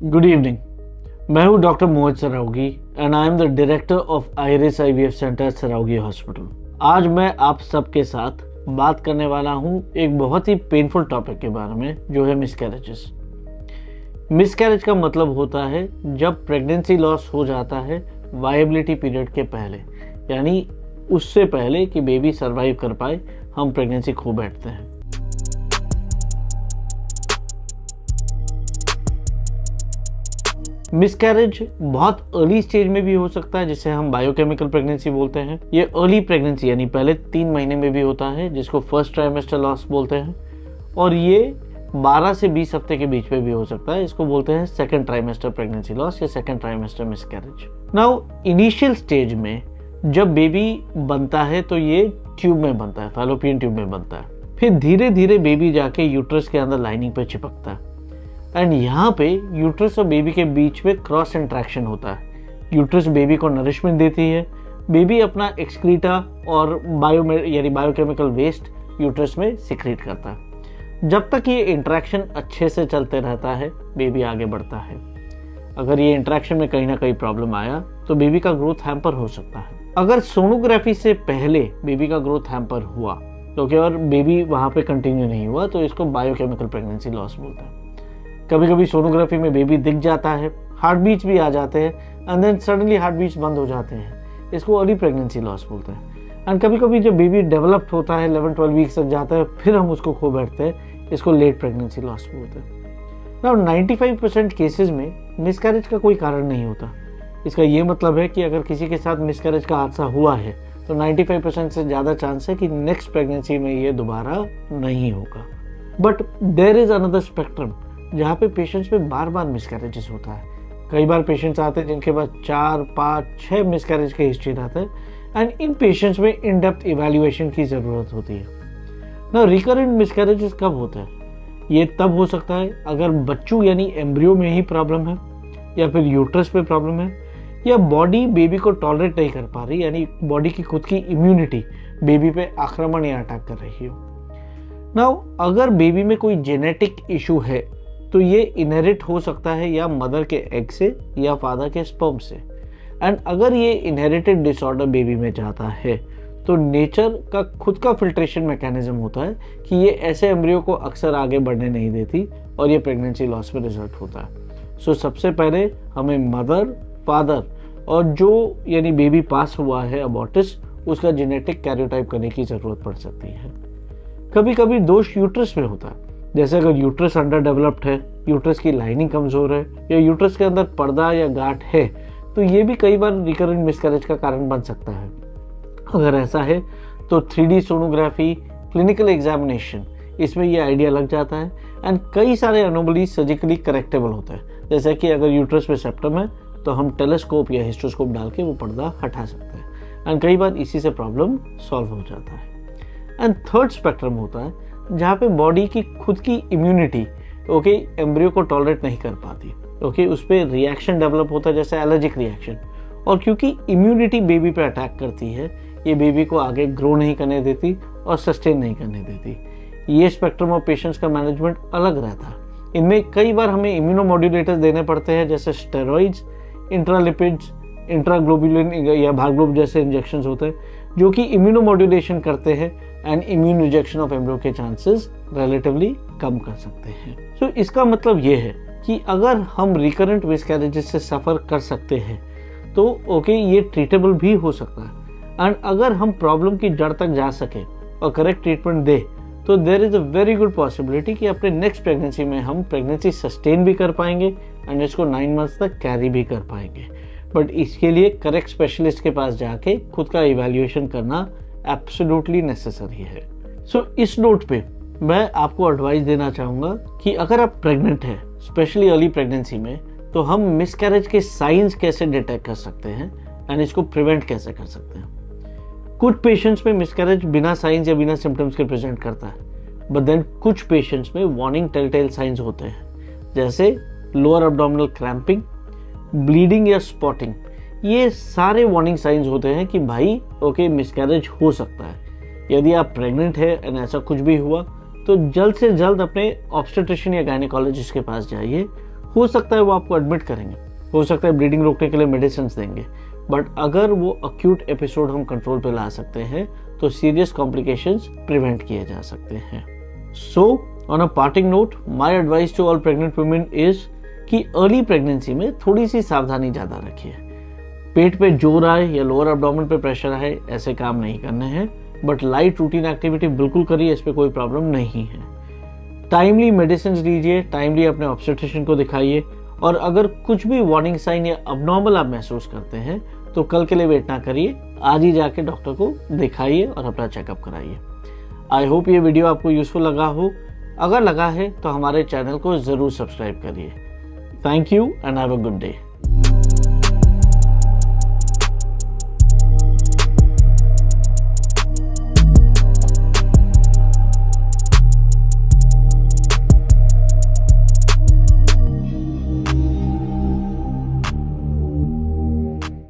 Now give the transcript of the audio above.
Good evening. मैं हूं doctor Mohit Saraogi and I am the director of iris IVF centre Saraogi hospital. आज मैं आप सबके साथ बात करने वाला हूं एक बहुत ही पेनफुल टॉपिक के बारे में, जो है मिसकैरेजेस। मिसकैरेज का मतलब होता है जब प्रेगनेंसी लॉस हो जाता है वायबिलिटी पीरियड के पहले, यानी उससे पहले कि बेबी सर्वाइव कर पाए हम प्रेगनेंसी खो बैठते हैं। मिसकैरेज बहुत अर्ली स्टेज में भी हो सकता है, जिसे हम बायोकेमिकल प्रेगनेंसी बोलते हैं। ये अर्ली प्रेगनेंसी यानी पहले 3 महीने में भी होता है, जिसको फर्स्ट ट्राइमेस्टर लॉस बोलते हैं। और ये 12 से 20 हफ्ते के बीच में भी हो सकता है, इसको बोलते हैं सेकंड ट्राइमेस्टर प्रेगनेंसी लॉस या second trimester miscarriage. Now initial stage में जब बेबी बनता है तो ये ट्यूब में बनता है, फैलोपियन ट्यूब में बनता है। फिर धीरे धीरे बेबी जाके यूट्रस के अंदर लाइनिंग पे चिपकता है एंड यहाँ पे यूट्रस और बेबी के बीच में क्रॉस इंट्रैक्शन होता है। यूट्रस बेबी को नरिशमेंट देती है, बेबी अपना एक्सक्रीटा और बायोकेमिकल वेस्ट यूट्रस में सिक्रीट करता है। जब तक ये इंट्रैक्शन अच्छे से चलते रहता है बेबी आगे बढ़ता है। अगर ये इंट्रैक्शन में कहीं ना कहीं प्रॉब्लम आया तो बेबी का ग्रोथ हैम्पर हो सकता है। अगर सोनोग्राफी से पहले बेबी का ग्रोथ हैम्पर हुआ तो और बेबी वहां पे कंटिन्यू नहीं हुआ तो इसको बायोकेमिकल प्रेगनेंसी लॉस बोलते हैं। कभी कभी सोनोग्राफी में बेबी दिख जाता है, हार्ट बीट्स भी आ जाते हैं and then suddenly heart beats बंद हो जाते हैं, इसको अर्ली प्रेगनेंसी लॉस बोलते हैं। एंड कभी कभी जब बेबी डेवलप्ड होता है 11-12 वीक्स तक जाता है फिर हम उसको खो बैठते हैं, इसको लेट प्रेगनेंसी लॉस बोलते हैं। नाउ 95% केसेस में मिसकैरेज का कोई कारण नहीं होता। इसका ये मतलब है कि अगर किसी के साथ मिसकैरेज का हादसा हुआ है तो 95% से ज़्यादा चांस है कि नेक्स्ट प्रेगनेंसी में ये दोबारा नहीं होगा। But there is another spectrum जहाँ पे पेशेंट्स में बार बार मिसकैरेजेस होता है। कई बार पेशेंट्स आते हैं जिनके पास 4, 5, 6 मिसकैरेज का हिस्ट्री रहता है एंड इन पेशेंट्स में इन डेप्थ इवैल्यूएशन की ज़रूरत होती है। ना रिकरेंट मिसकैरेजेस कब होता है? ये तब हो सकता है अगर बच्चों यानी एम्ब्रियो में ही प्रॉब्लम है, या फिर यूट्रस पे प्रॉब्लम है, या बॉडी बेबी को टॉलरेट नहीं कर पा रही, यानी बॉडी की खुद की इम्यूनिटी बेबी पे आक्रमण या अटैक कर रही हो। नाउ अगर बेबी में कोई जेनेटिक इशू है तो ये इनहेरिट हो सकता है या मदर के एग से या फादर के स्पर्म से। एंड अगर ये इनहेरिटेड डिसऑर्डर बेबी में जाता है तो नेचर का खुद का फिल्ट्रेशन मैकेनिज्म होता है कि ये ऐसे एम्ब्रियो को अक्सर आगे बढ़ने नहीं देती और ये प्रेगनेंसी लॉस में रिजल्ट होता है। सो सबसे पहले हमें मदर, फादर और जो यानी बेबी पास हुआ है अबॉर्टिस, उसका जेनेटिक कैरियोटाइप करने की ज़रूरत पड़ सकती है। कभी कभी दोष यूट्रस में होता है, जैसे अगर यूट्रस अंडर डेवलप्ड है, यूट्रस की लाइनिंग कमजोर है या यूट्रस के अंदर पर्दा या गांठ है, तो ये भी कई बार रिकरेंट मिसकैरेज का कारण बन सकता है। अगर ऐसा है तो 3D सोनोग्राफी, क्लिनिकल एग्जामिनेशन, इसमें ये आइडिया लग जाता है एंड कई सारे एनोमली सर्जिकली करेक्टेबल होते हैं। जैसे कि अगर यूट्रस में सेप्टम है तो हम टेलीस्कोप या हिस्ट्रोस्कोप डाल के वो पर्दा हटा सकते हैं एंड कई बार इसी से प्रॉब्लम सॉल्व हो जाता है। एंड थर्ड स्पेक्ट्रम होता है जहाँ पे बॉडी की खुद की इम्यूनिटी एम्ब्रियो को टॉलरेट नहीं कर पाती, उस पर रिएक्शन डेवलप होता है, जैसे एलर्जिक रिएक्शन। और क्योंकि इम्यूनिटी बेबी पे अटैक करती है, ये बेबी को आगे ग्रो नहीं करने देती और सस्टेन नहीं करने देती। ये स्पेक्ट्रम ऑफ पेशेंट्स का मैनेजमेंट अलग रहता है। इनमें कई बार हमें इम्यूनोमोड्यूलेटर्स देने पड़ते हैं, जैसे स्टेरॉइड्स, इंट्रालिपिड्स, इंट्राग्लोबुलिन या भाग्लोब जैसे इंजेक्शंस होते हैं जो कि इम्यूनोमोड्यूलेशन करते हैं and immune rejection of embryo के चांसेस रिलेटिवली कम कर सकते हैं। सो इसका मतलब ये है कि अगर हम रिकरेंट मिसकैरेजेस से सफ़र कर सकते हैं तो ये ट्रीटेबल भी हो सकता है। एंड अगर हम प्रॉब्लम की जड़ तक जा सके और करेक्ट ट्रीटमेंट दे तो there is a very good possibility कि अपने नेक्स्ट प्रेगनेंसी में हम प्रेगनेंसी सस्टेन भी कर पाएंगे एंड इसको 9 मंथ्स तक कैरी भी कर पाएंगे। बट इसके लिए करेक्ट स्पेशलिस्ट के पास जाके खुद का इवैल्यूएशन करना एब्सोल्युटली नेसेसरी है। सो इस नोट पे मैं आपको एडवाइस देना चाहूँगा कि अगर आप प्रेग्नेंट हैं, स्पेशली अर्ली प्रेगनेंसी में, तो हम मिसकैरेज के साइंस कैसे डिटेक्ट कर सकते हैं एंड इसको प्रिवेंट कैसे कर सकते हैं। कुछ पेशेंट्स में मिसकैरेज बिना साइंस या बिना सिम्टम्स के प्रेजेंट करता है, बट देन कुछ पेशेंट्स में वार्निंग टेलटेल साइंस होते हैं, जैसे लोअर एब्डोमिनल क्रैम्पिंग, ब्लीडिंग या स्पॉटिंग। ये सारे वार्निंग साइंस होते हैं कि भाई मिसकैरेज हो सकता है। यदि आप प्रेग्नेंट है एंड ऐसा कुछ भी हुआ तो जल्द से जल्द अपने ऑब्स्टेट्रिशियन या गायनेकोलॉजिस्ट के पास जाइए, हो सकता है वो आपको एडमिट करेंगे, हो सकता है ब्लीडिंग रोकने के लिए मेडिसिन देंगे, बट अगर वो अक्यूट एपिसोड हम कंट्रोल पे ला सकते हैं तो सीरियस कॉम्प्लिकेशंस प्रिवेंट किए जा सकते हैं। So on a parting note, my advice to all pregnant women is कि अर्ली प्रेगनेंसी में थोड़ी सी सावधानी ज़्यादा रखिए। पेट पे जोर आए या लोअर एब्डोमेन पे प्रेशर आए, ऐसे काम नहीं करने हैं, बट लाइट रूटीन एक्टिविटी बिल्कुल करिए, इस पर कोई प्रॉब्लम नहीं है। टाइमली मेडिसिन लीजिए, टाइमली अपने ऑब्स्टेट्रिशियन को दिखाइए, और अगर कुछ भी वार्निंग साइन या अबनॉर्मल आप महसूस करते हैं तो कल के लिए वेट ना करिए, आज ही जाके डॉक्टर को दिखाइए और अपना चेकअप कराइए। आई होप ये वीडियो आपको यूजफुल लगा हो। अगर लगा है तो हमारे चैनल को ज़रूर सब्सक्राइब करिए। Thank you and have a good day.